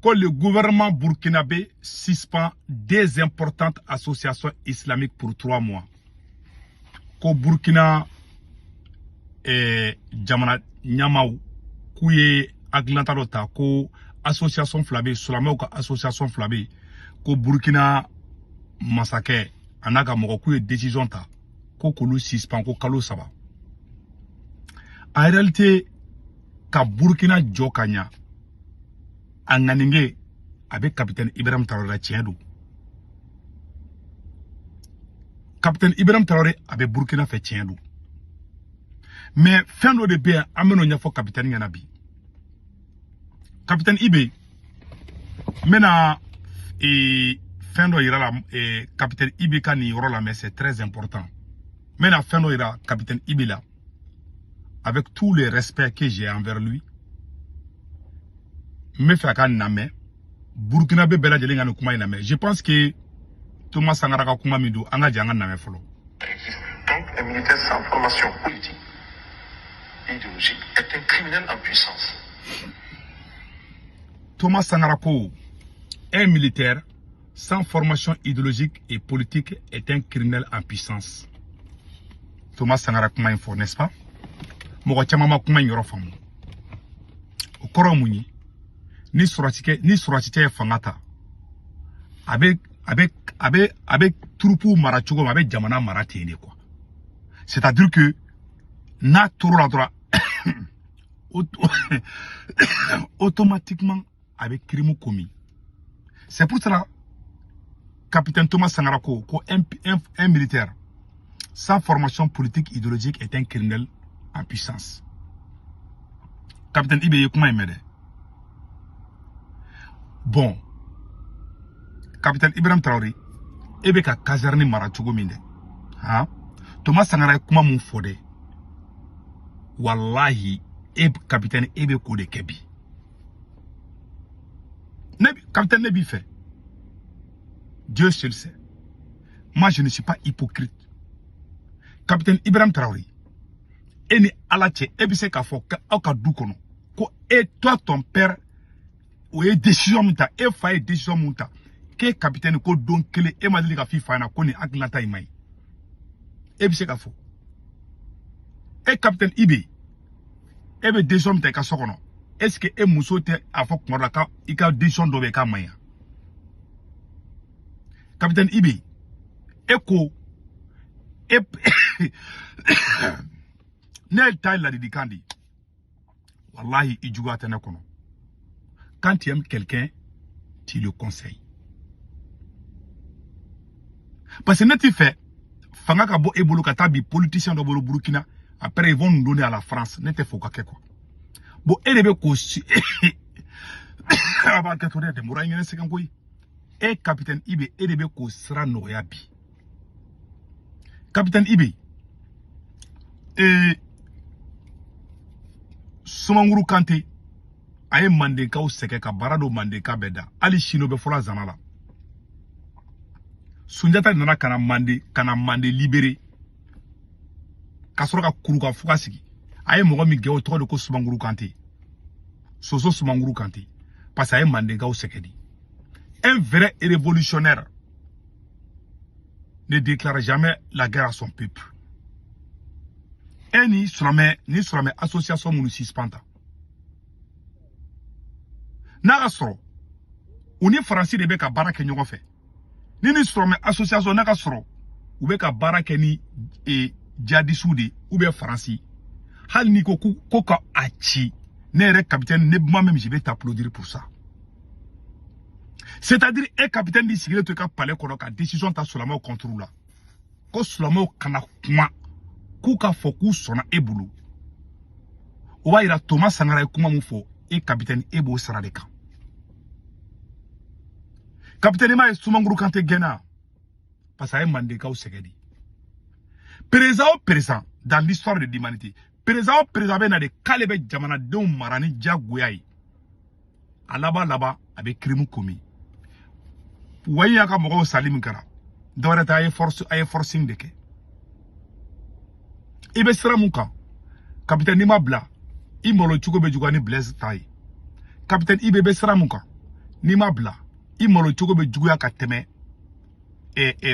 que le gouvernement burkinabé suspend des importantes associations islamiques pour 3 mois. Que Burkina jamana nyamaw kuye aglanta lota ko association flabé solamaw ka association flabé ko Burkina massacre anaka moko kuye décision ta ko kolu suspend ko kalo saba. En réalité ka Burkina jokanya anganinge avec capitaine Ibrahim Traoré tiendou. Capitaine Ibrahim Traoré avec Burkina fait tiendou. Mais fin de bien ameno nyafo capitaine Yanabi. Capitaine Ibe mena fin de ira la capitaine Ibe kani yoro mais c'est très important. Mena fin de ira capitaine Ibe là avec tout le respect que j'ai envers lui. Me fait ka name Burkina be bela jelinga no kuma iname. Je pense que Thomas Sankara ka kuma mido anga janga name folo. Donc un militaire sans formation politique idéologique est un criminel en puissance. Thomas Sankara ko un militaire sans formation idéologique et politique est un criminel en puissance. Thomas Sankara kuma info, n'est-ce pas? Moko chamama kuma ngoro famu. Okoro muni ni suratike fangata avec troupeau marachugo avec jamana maratene quoi. C'est-à-dire que na toro la droit automatiquement avec crime commis. C'est pour cela capitaine Thomas Sankara ko un militaire sans formation politique idéologique est un criminel en puissance. Capitaine Ibe comment il m'aide? Bon, capitaine Ibrahim Traoré, ebe ka caserne marachugo minde. Hein? Thomas Sankara kuma mun fode. Wallahi, capitaine ebe ko de kebi. Capitaine Nebi fait. Dieu seul sait. Moi, je ne suis pas hypocrite. Capitaine Ibrahim Traoré, eni alache ebe se ka fo ka du kono. Ko et toi ton père ou est décision muta et faille décision muta que capitaine ko don kele e madeli ka fi fana ko ni aglanta imai e bi se ka fo e capitaine Ibe e be décision muta ka sokono est-ce que e muso te afo kmora ka ika décision do be ka maya capitaine Ibe e ko e nel tay la didikandi wallahi ijuga tane kono. Quand tu aimes quelqu'un, tu le conseilles. Parce que tu fait, Fanga Kabo et Bolo Katabi, politiciens de Burkina, après ils vont nous donner à la France. N'était faut quoi. Bon, et les aussi. Avant que tu aies des mourants, c'est qu'un coup. Et capitaine Ibe, et les bécos sera noyabi. Capitaine Ibe, et Soumanguru Kanté, aye mandeka ou seke ka barado mandeka beda ali shino be fola zanala Sunjata nana kana mande libéré kasoro ka kuru ka fuka sigi aye mogo mi gewo to de ko Soumanguru Kanté Soso Soumanguru Kanté parce aye mandeka ou seke di un vrai révolutionnaire ne déclare jamais la guerre à son peuple et ni surame association munu suspenta. Naga soro uni Fransi de be ka baraka nyogo fe ni strome association naga soro u be ka baraka ni jadi soudi ou be Fransi hal ni ko ka achi ne re capitaine ne moi-même je vais t'applaudir pour ça. C'est-à-dire un capitaine di sigile to ka palais ko ka décision ta solama contrôle la ko solama kana kuma ku ka foku sona ebulu o wa ira Thomas Sankara kuma mu fo e capitaine ebo sara de kan. Capitaine ma Soumanguru Kanté gena parce que mandeka ou segedi. Présent dans l'histoire de l'humanité. Présent ben na de kalebe jamana de marani jagoyai. Alaba avec crime commis. Voyez aka mogo salim kara. Dore ta ay forcing de ke. Ibe sera muka. Capitaine Nima Bla. Imolo chuko be jugani Blaise Tai. Capitaine Ibe be sera muka. Ni ma bla. I malo chogo be juguya ka teme.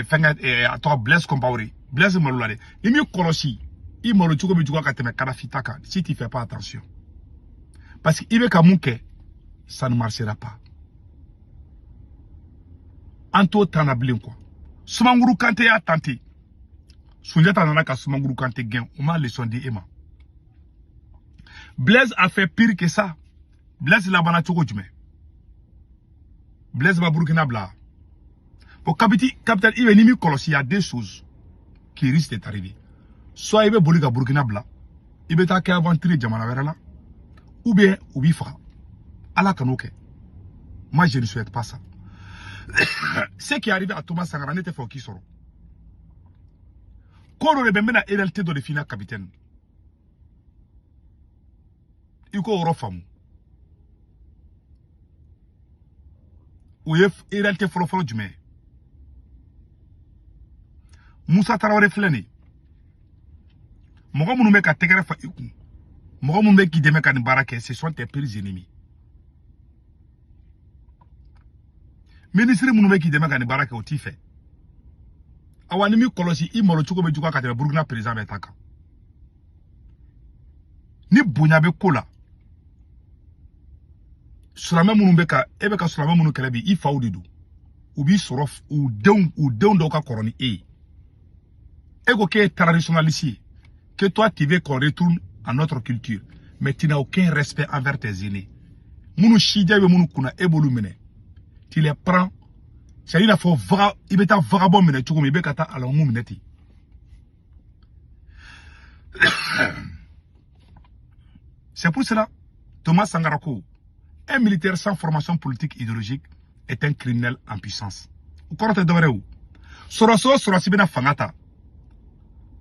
Fenga ato Blaise Compaoré. Blaise malo la de. Ni mi kolosi. I malo chogo be juguya ka teme Kadhafi taka. Si tu fais pas attention. Parce que Ibe Kamouke, ça ne marchera pas. Anto Tanablin quoi. Soumanguru Kante a tenté. Sounjata nana ka Soumanguru Kante gain. On m'a leçon dit Emma. Blaise a fait pire que ça. Blaise la bana chogo jume. Blaise ba Burkina bla. Pour capitaine Ibe Nimi Kolosi, il y a deux choses qui risquent d'être arrivées. Soit Ibe Boliga Burkina bla. Ibe ta ke aventure Jamana Verala. Ou bien, ou bien, Allah Kanouke. Moi, je ne souhaite pas ça. Ce qui est arrivé à Thomas Sankara n'était pas qui sort. Quand on est bien à réalité de définir capitaine, il faut que femme. Ou est réalité follow du mai. Moussa Traoré Fleni. Mon gars, mon mec a tegere fa ikou. Mon mec qui demeure à Barake, ce sont tes pires ennemis. Ministre mon mec qui demeure à Barake au Tifé. Awanimi Kolosi, il m'a le choco bejuka kate Burkina président betaka. Ni bunyabe kola. Surame mon beka, ebeka surame mon kelebi, il fa ou dedou. Ou bi sorof, ou deun doka koroni e. Ego ke traditionnel ici. Que toi tu veux qu'on retourne à notre culture, mais tu n'as aucun respect envers tes aînés. Mounou Shidja et Mounou Kuna ebolu mene. Tu les prends. C'est une fois il beta vagabond mene tu comme bekata alors mou meneti. C'est pour cela Thomas Sankara, un militaire sans formation politique idéologique, est un criminel en puissance. Vous croyez de vrai où? Sorasi bena fangata.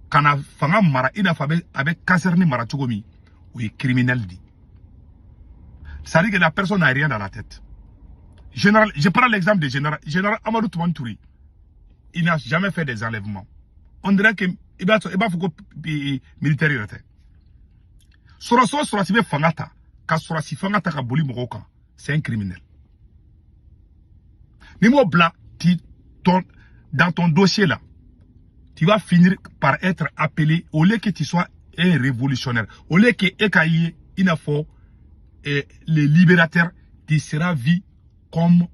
Kana fanga mara ina fabe avec caserni mara chogomi ou est criminel dit. Ça dit que la personne n'a rien dans la tête. Général, je prends l'exemple de général Amadou Toumantouri. Il n'a jamais fait des enlèvements. On dirait que il va faut militaire il était. Sorasi be fangata, ka sorasi fangata ka boli mokoka, c'est un criminel. Nimo bla dans ton dossier là. Tu vas finir par être appelé, au lieu que tu sois un révolutionnaire, au lieu que Ekaïe, Inafo, et les libérateurs, tu seras vu comme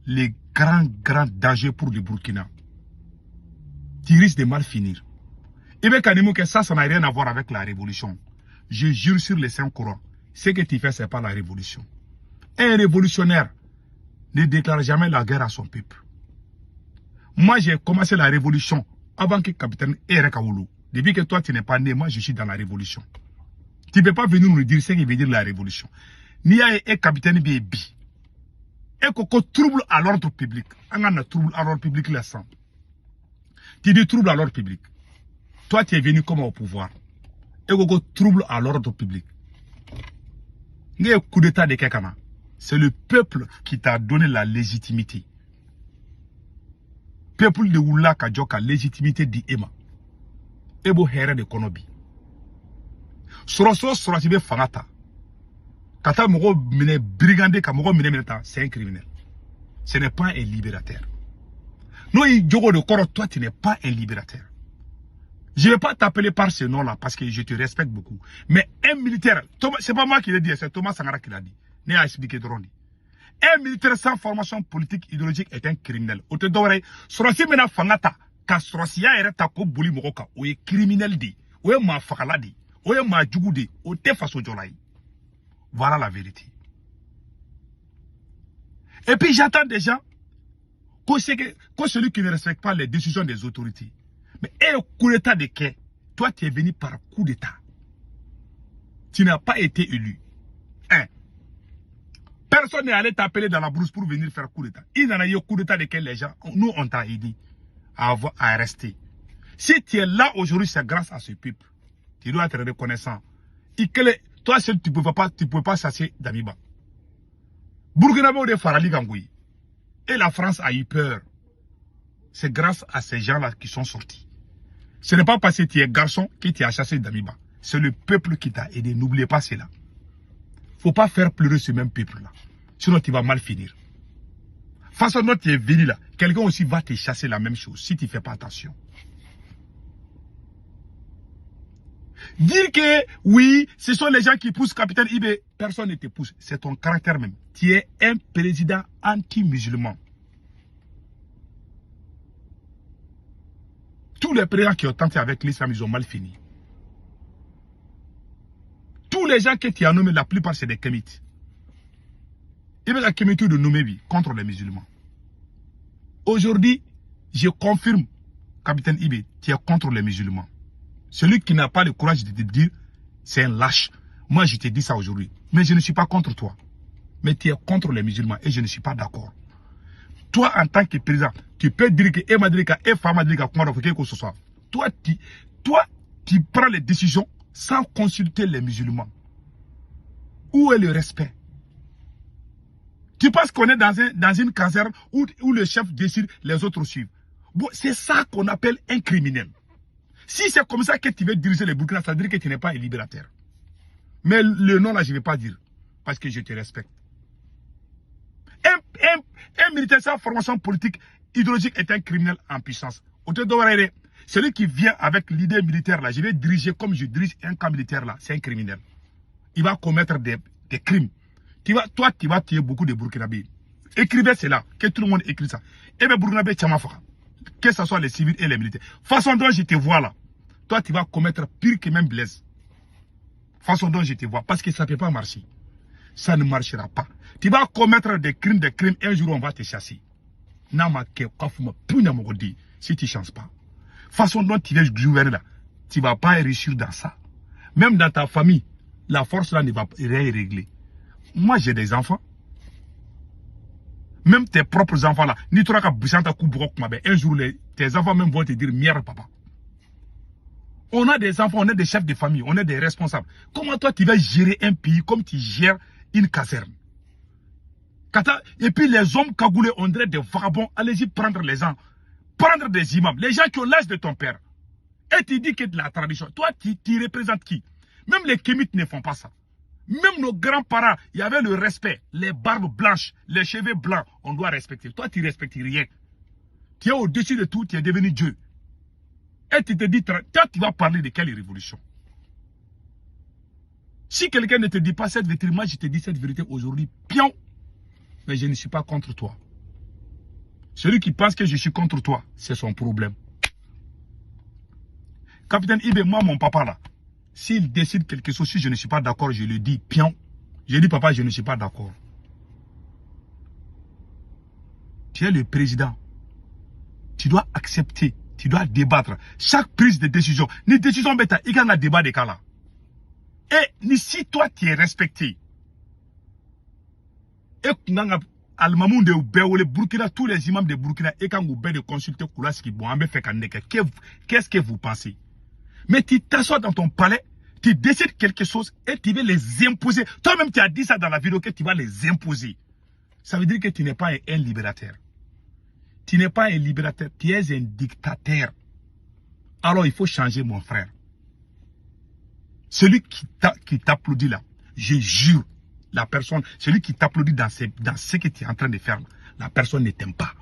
les grands dangers pour le Burkina. Tu risques de mal finir. Et bien, que ça n'a rien à voir avec la révolution. Je jure sur les Saint-Coran, ce que tu fais, ce n'est pas la révolution. Un révolutionnaire ne déclare jamais la guerre à son peuple. Moi, j'ai commencé la révolution avant que le capitaine Erekaoulou. Depuis que toi, tu n'es pas né, moi, je suis dans la révolution. Tu ne peux pas venir nous dire ce qui veut dire la révolution. Ni a un capitaine Bébi. Et qu'on trouble à l'ordre public. On a trouble à l'ordre public là sans. Tu dis trouble à l'ordre public. Toi, tu es venu comme au pouvoir. Et qu'on trouble à l'ordre public. Il y a un coup d'état de Kekana. C'est le peuple qui t'a donné la légitimité. Peuple de Oula Kadjoka, légitimité d'Ema. Ebo Here de Konobi. Sorasibe Fangata. Kata Mogo mine brigandé, Kamogo mine milita, c'est un criminel. Ce n'est pas un libérateur. Non, il jogo de Koro, toi tu n'es pas un libérateur. Je ne vais pas t'appeler par ce nom-là parce que je te respecte beaucoup. Mais un militaire, c'est pas moi qui l'ai dit, c'est Thomas Sankara qui l'a dit. Né a expliqué Drondi. Un militaire sans formation politique idéologique est un criminel. Au te d'oreille, Sorasi mena fangata, ka Sorasi ya ere ta ko boli mokoka, ou est criminel dit, ou est ma fakala dit, ou est ma djougou dit, ou te faso jolai. Voilà la vérité. Et puis j'attends des gens que celui qui ne respecte pas les décisions des autorités. Mais un coup d'état de quai, toi tu es venu par coup d'état. Tu n'as pas été élu. Personne n'est allé t'appeler dans la brousse pour venir faire coup d'état. Il y en a eu coup d'état de quel les gens, nous on t'a aidé à rester. Si tu es là aujourd'hui, c'est grâce à ce peuple. Tu dois être reconnaissant. Toi seul, tu ne peux pas s'asseoir d'Amiba. Burkinabé de Farali Gangoui. Et la France a eu peur. C'est grâce à ces gens-là qui sont sortis. Ce n'est pas parce que tu es garçon que tu as chassé d'Amiba. C'est le peuple qui t'a aidé. N'oubliez pas cela. Faut pas faire pleurer ce même peuple-là. Sinon, tu vas mal finir. Façon dont tu es venu là, quelqu'un aussi va te chasser la même chose si tu ne fais pas attention. Dire que oui, ce sont les gens qui poussent Capitaine IB, personne ne te pousse. C'est ton caractère même. Tu es un président anti-musulman. Tous les présidents qui ont tenté avec l'islam, ils ont mal fini. Tous les gens que tu as nommés, la plupart c'est des kémites. Il y a la kémite de nommer contre les musulmans. Aujourd'hui, je confirme, Capitaine IB, tu es contre les musulmans. Celui qui n'a pas le courage de te dire, c'est un lâche. Moi, je te dis ça aujourd'hui. Mais je ne suis pas contre toi. Mais tu es contre les musulmans et je ne suis pas d'accord. Toi, en tant que président, tu peux dire que Emadrika et Famadrika, comment que ce soit. Toi, tu prends les décisions sans consulter les musulmans. Où est le respect? Tu penses qu'on est dans une caserne où le chef décide, les autres suivent. Bon, c'est ça qu'on appelle un criminel. Si c'est comme ça que tu veux diriger les Burkina, ça veut dire que tu n'es pas un libérateur. Mais le nom là, je ne vais pas dire. Parce que je te respecte. Un militaire sans formation politique, idéologique est un criminel en puissance. Celui qui vient avec l'idée militaire là, je vais diriger comme je dirige un camp militaire là, c'est un criminel. Il va commettre des crimes. Toi, tu vas tuer beaucoup de Burkinabés. Écrivez cela, que tout le monde écrit ça. Et bien, Burkinabé, que ce soit les civils et les militaires. Façon dont je te vois là, toi, tu vas commettre pire que même Blaise. Façon dont je te vois, parce que ça ne peut pas marcher. Ça ne marchera pas. Tu vas commettre des crimes, un jour on va te chasser. Si tu ne chances pas. Façon dont tu veux gouverner là, tu ne vas pas réussir dans ça. Même dans ta famille, la force là ne va rien régler. Moi j'ai des enfants. Même tes propres enfants là, un jour tes enfants même vont te dire merde papa. On a des enfants, on est des chefs de famille, on est des responsables. Comment toi tu vas gérer un pays comme tu gères une caserne? Et puis les hommes cagoulés, on dirait des vagabonds, allez-y prendre les gens, prendre des imams, les gens qui ont l'âge de ton père. Et tu dis que de la tradition, toi tu représentes qui? Même les kémites ne font pas ça. Même nos grands-parents, il y avait le respect, les barbes blanches, les cheveux blancs, on doit respecter. Toi tu ne respectes rien. Tu es au-dessus de tout, tu es devenu Dieu. Et tu te dis, toi tu vas parler de quelle révolution? Si quelqu'un ne te dit pas cette vérité, moi je te dis cette vérité aujourd'hui, pion. Mais je ne suis pas contre toi. Celui qui pense que je suis contre toi, c'est son problème. Capitaine Ibe, moi mon papa là, s'il décide quelque chose, si je ne suis pas d'accord, je le dis, pion. Je dis papa, je ne suis pas d'accord. Tu es le président. Tu dois accepter, tu dois débattre. Chaque prise de décision, ni décision bêta, il y a un débat de cas là. Et si toi tu es respecté, et Al-Mamoun de Burkina, tous les imams de Burkina, et quand vous de consulter qu'est-ce que vous pensez? Mais tu t'assois dans ton palais, tu décides quelque chose et tu veux les imposer. Toi-même, tu as dit ça dans la vidéo que tu vas les imposer. Ça veut dire que tu n'es pas un libérateur. Tu n'es pas un libérateur, tu es un dictateur. Alors il faut changer, mon frère. Celui qui t'applaudit là, je jure, la personne, celui qui t'applaudit dans ce que tu es en train de faire, la personne ne t'aime pas.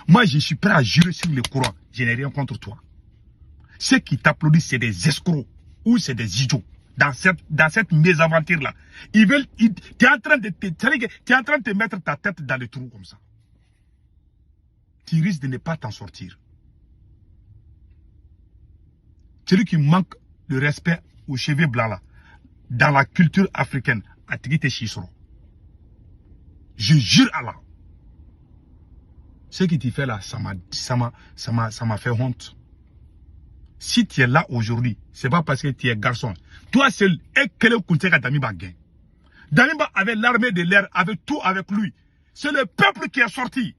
Moi, je suis prêt à jurer sur le Coran. Je n'ai rien contre toi. Ceux qui t'applaudissent, c'est des escrocs ou c'est des idiots. Dans cette mésaventure-là. Tu es en train de te mettre ta tête dans le trou comme ça. Tu risques de ne pas t'en sortir. Celui qui manque de respect aux cheveux blancs là, dans la culture africaine, à Tigite Chisro. Je jure Allah. Ce que tu fais là, ça m'a fait honte. Si tu es là aujourd'hui, c'est pas parce que tu es garçon. Toi seul, et quel est Damiba gain? Damiba avait l'armée de l'air, avait tout avec lui. C'est le peuple qui est sorti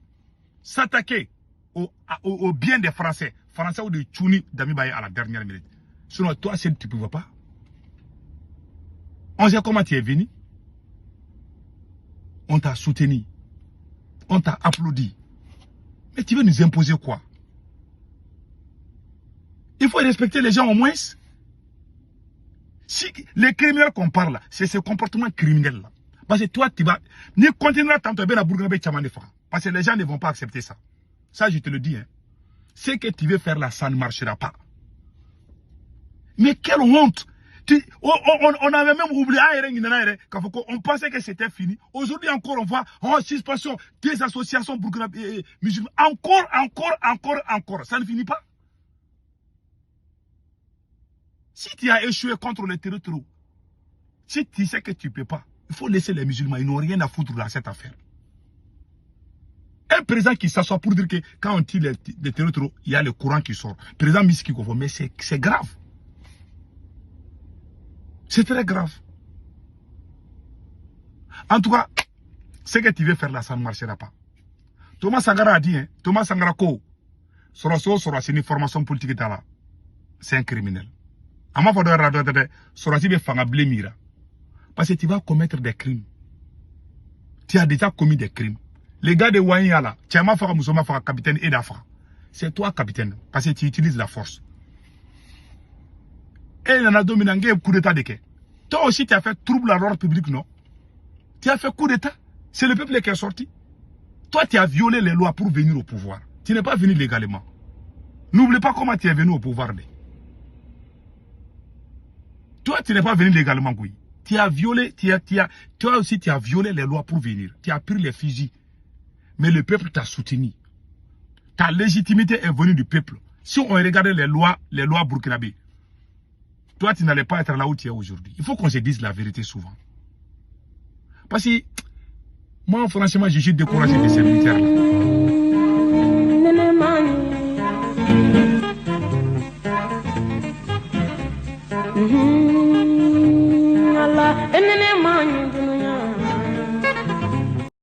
s'attaquer au bien des Français. Français ou de Tchouni, Damiba à la dernière minute. Sinon, toi seul, tu ne pouvais pas. On sait comment tu es venu. On t'a soutenu. On t'a applaudi. Mais tu veux nous imposer quoi? Il faut respecter les gens au moins. Si les criminels qu'on parle, c'est ce comportement criminel là. Parce que toi, tu vas... Ni continuera tantôt, ben la Burkinabé Tchamane Fara. Parce que les gens ne vont pas accepter ça. Ça, je te le dis. Hein. Ce que tu veux faire là, ça ne marchera pas. Mais quelle honte! On avait même oublié, on pensait que c'était fini. Aujourd'hui encore, on voit suspension des associations burkinabé musulmanes. Encore. Ça ne finit pas. Si tu as échoué contre les territoires, si tu sais que tu ne peux pas, il faut laisser les musulmans. Ils n'ont rien à foutre dans cette affaire. Un président qui s'assoit pour dire que quand on tire les territoires, il y a le courant qui sort. Président Miski Kofo, mais c'est grave. C'est très grave. En tout cas, ce que tu veux faire là, ça ne marchera pas. Thomas Sankara a dit, hein, Thomas Sankara Ko, c'est une formation politique là. C'est un criminel. À ma faute, Sorasi be fanga blémira. Parce que tu vas commettre des crimes. Tu as déjà commis des crimes. Les gars de Wanya là, tu as ma fara Moussoma fara capitaine et d'Afra. C'est toi capitaine. Parce que tu utilises la force. Et il y en a dominé un coup d'état de quai. Toi aussi, tu as fait trouble à l'ordre public, non? Tu as fait coup d'état. C'est le peuple qui est sorti. Toi, tu as violé les lois pour venir au pouvoir. Tu n'es pas venu légalement. N'oublie pas comment tu es venu au pouvoir. Toi, tu n'es pas venu légalement, oui. Tu as violé, toi aussi, tu as violé les lois pour venir. Tu as pris les fusils. Mais le peuple t'a soutenu. Ta légitimité est venue du peuple. Si on regardait les lois burkinabé, toi, tu n'allais pas être là où tu es aujourd'hui. Il faut qu'on se dise la vérité souvent. Parce que, moi, franchement, je suis découragé de ces militaires-là.